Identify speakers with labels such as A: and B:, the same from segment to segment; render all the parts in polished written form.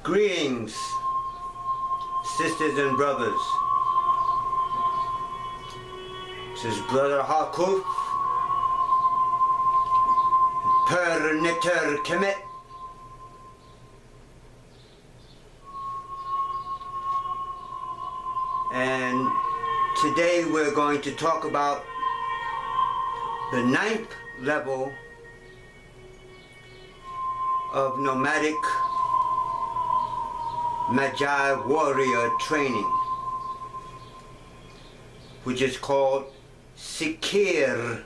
A: Greetings, sisters and brothers. This is Brother HarKhuf, per AlKheMe. And today we're going to talk about the 9th level of nomadic Maji warrior training, which is called Seker.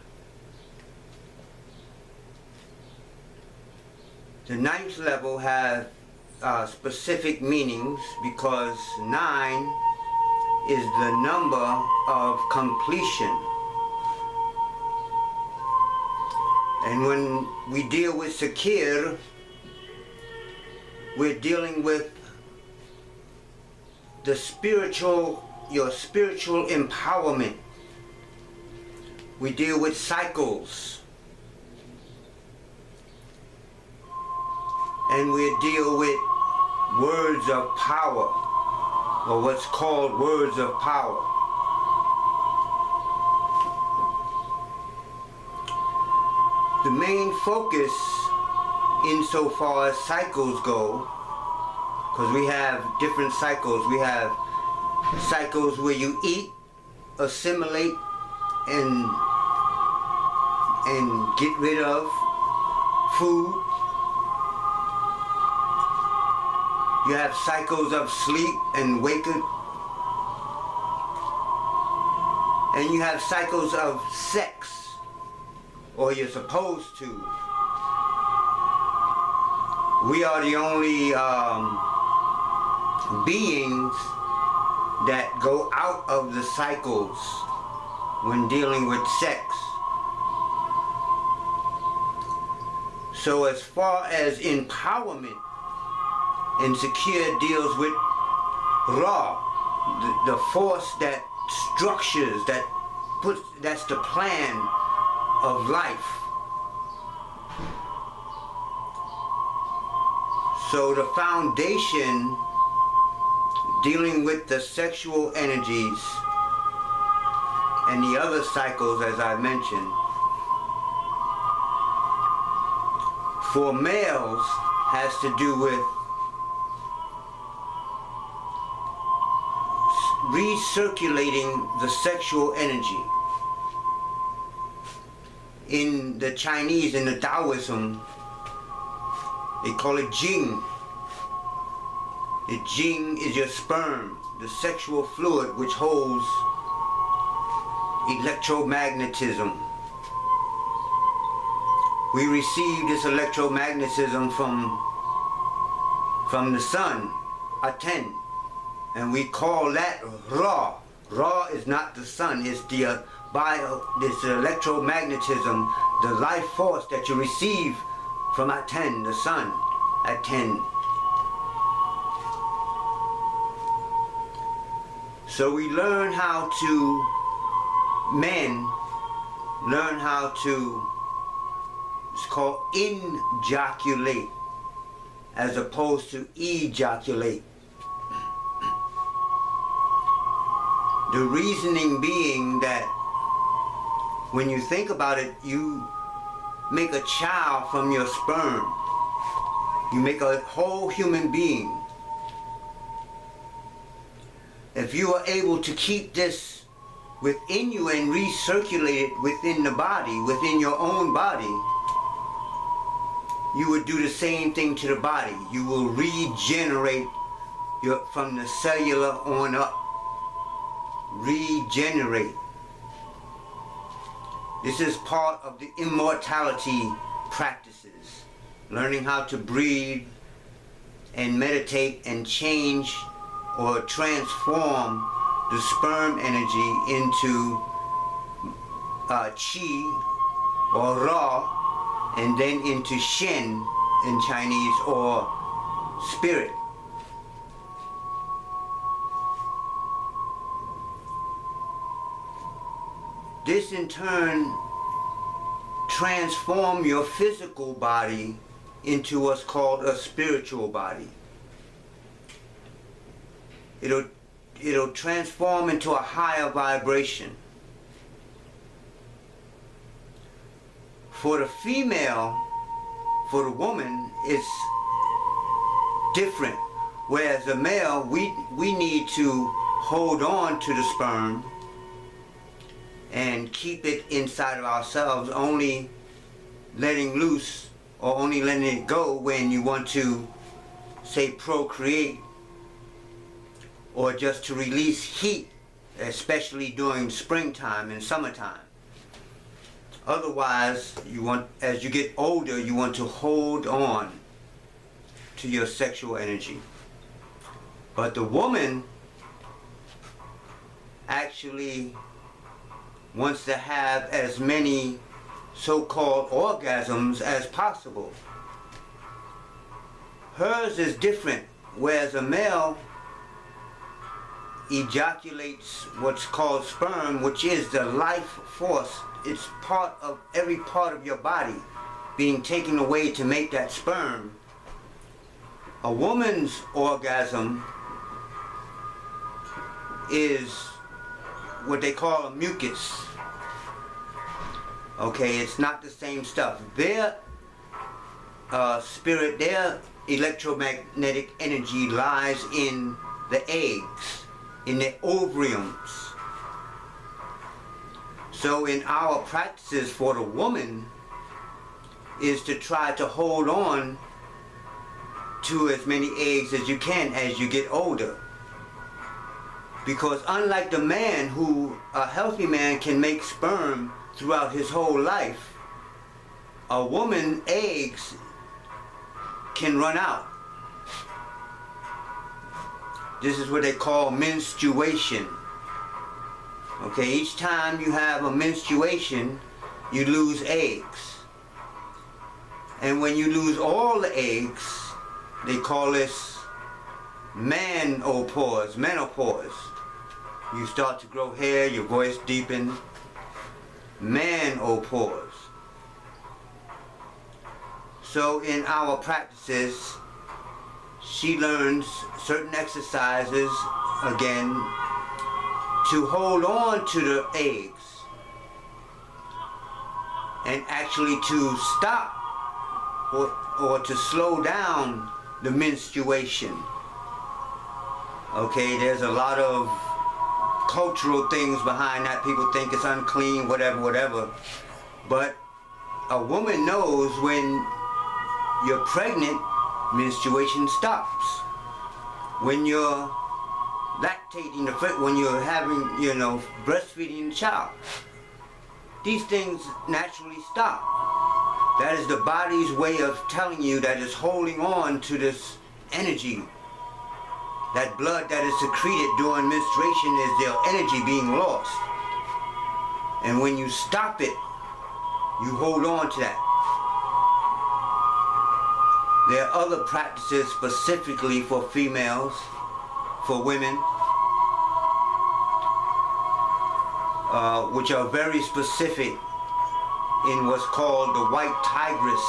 A: The 9th level has specific meanings because 9 is the number of completion. And when we deal with Seker, we're dealing with the your spiritual empowerment. We deal with cycles. And we deal with words of power, or what's called words of power. The main focus insofar as cycles go, because we have different cycles. We have cycles where you eat, assimilate, and get rid of food. You have cycles of sleep and waking. And you have cycles of sex, or you're supposed to. We are the only beings that go out of the cycles when dealing with sex. So as far as empowerment, and Seker deals with Ra, the force that structures, that's the plan of life. So the foundation dealing with the sexual energies and the other cycles, as I mentioned, for males has to do with recirculating the sexual energy. In the Chinese, in the Taoism, they call it Jing. The Jing is your sperm, the sexual fluid which holds electromagnetism. We receive this electromagnetism from the sun, Aten, and we call that Ra. Ra is not the sun, it's the this electromagnetism, the life force that you receive from Aten, the sun, Aten. So we learn how to, men learn how to, it's called injaculate, as opposed to ejaculate. The reasoning being that when you think about it, you make a child from your sperm. You make a whole human being. If you are able to keep this within you and recirculate it within the body, within your own body, you would do the same thing to the body. You will regenerate from the cellular on up. Regenerate. This is part of the immortality practices. Learning how to breathe and meditate and change or transform the sperm energy into Qi or Ra, and then into Shen in Chinese, or spirit. This in turn transform your physical body into what's called a spiritual body. it'll transform into a higher vibration. For the female, for the woman, it's different. Whereas the male, we need to hold on to the sperm and keep it inside of ourselves, only letting loose or only letting it go when you want to, say, procreate, or just to release heat, especially during springtime and summertime. Otherwise, as you get older, you want to hold on to your sexual energy. But the woman actually wants to have as many so-called orgasms as possible. Hers is different, whereas a male ejaculates what's called sperm, which is the life force. It's part of every part of your body being taken away to make that sperm. A woman's orgasm is what they call a mucus. Okay, it's not the same stuff. Their spirit, their electromagnetic energy lies in the eggs, in the ovariums. So in our practices for the woman is to try to hold on to as many eggs as you can as you get older. Because unlike the man, a healthy man can make sperm throughout his whole life, a woman's eggs can run out. This is what they call menstruation. Okay, each time you have a menstruation, you lose eggs. And when you lose all the eggs, they call this menopause. You start to grow hair, your voice deepens. Menopause. So in our practices, she learns certain exercises, again, to hold on to the eggs and actually to stop or to slow down the menstruation. Okay, there's a lot of cultural things behind that. People think it's unclean, whatever. But a woman knows when you're pregnant, menstruation stops. When you're lactating, when you're having, breastfeeding the child, these things naturally stop. That is the body's way of telling you that it's holding on to this energy. That blood that is secreted during menstruation is their energy being lost. And when you stop it, you hold on to that. There are other practices specifically for females, for women, which are very specific in what's called the white tigress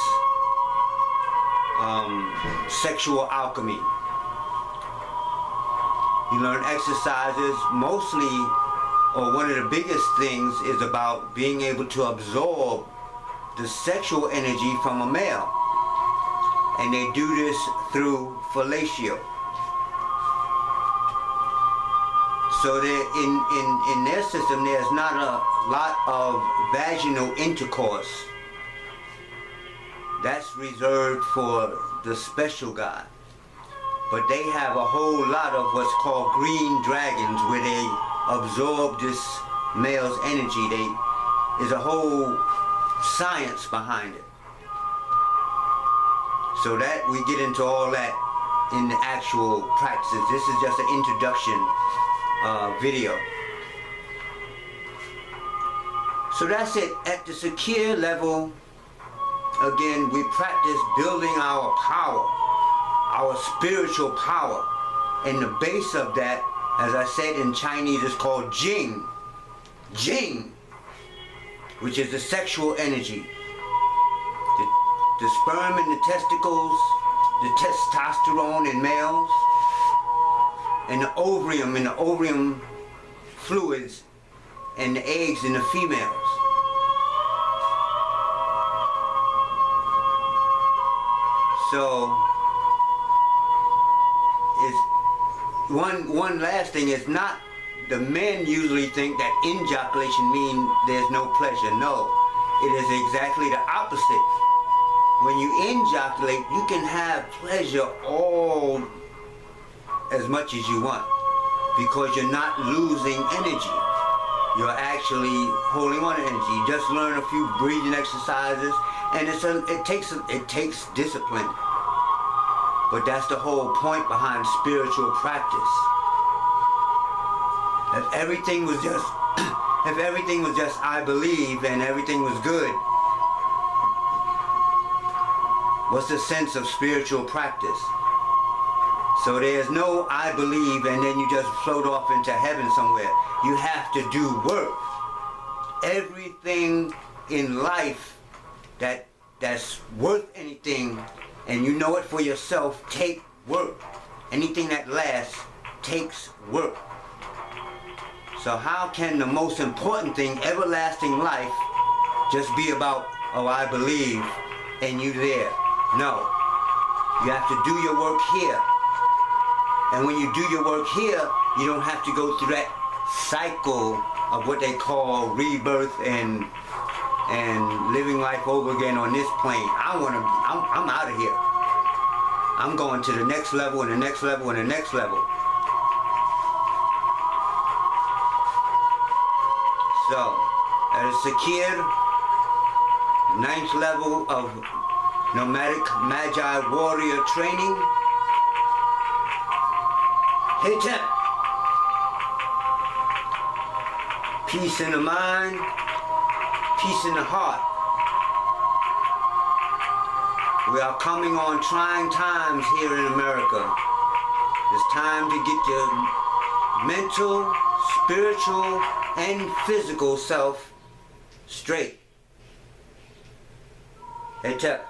A: sexual alchemy. You learn exercises, mostly, or one of the biggest things is about being able to absorb the sexual energy from a male. And they do this through fellatio. So in their system, there's not a lot of vaginal intercourse. That's reserved for the special God. But they have a whole lot of what's called green dragons, where they absorb this male's energy. There's a whole science behind it. So that we get into all that in the actual practices. This is just an introduction video. So that's it. At the Seker level, again, we practice building our power, our spiritual power. And the base of that, as I said in Chinese, is called Jing. Jing, which is the sexual energy. The sperm and the testicles, the testosterone in males, and the ovarium fluids and the eggs in the females. So it's one last thing is not, the men usually think that ejaculation means there's no pleasure. No, it is exactly the opposite. When you ejaculate, you can have pleasure all as much as you want, because you're not losing energy. You're actually holding on to energy. You just learn a few breathing exercises, and it takes discipline. But that's the whole point behind spiritual practice. If everything was just I believe and everything was good, what's the sense of spiritual practice? So there's no I believe and then you just float off into heaven somewhere. You have to do work. Everything in life that's worth anything, and you know it for yourself, take work. Anything that lasts takes work. So how can the most important thing, everlasting life, just be about, oh, I believe, and you there? No. You have to do your work here. And when you do your work here, you don't have to go through that cycle of what they call rebirth and living life over again on this plane. I'm out of here. I'm going to the next level and the next level and the next level. So, that is Seker, 9th level of nomadic Maji warrior training. Hit it. Peace in the mind, peace in the heart. We are coming on trying times here in America. It's time to get your mental, spiritual, and physical self straight. Hey, Tep.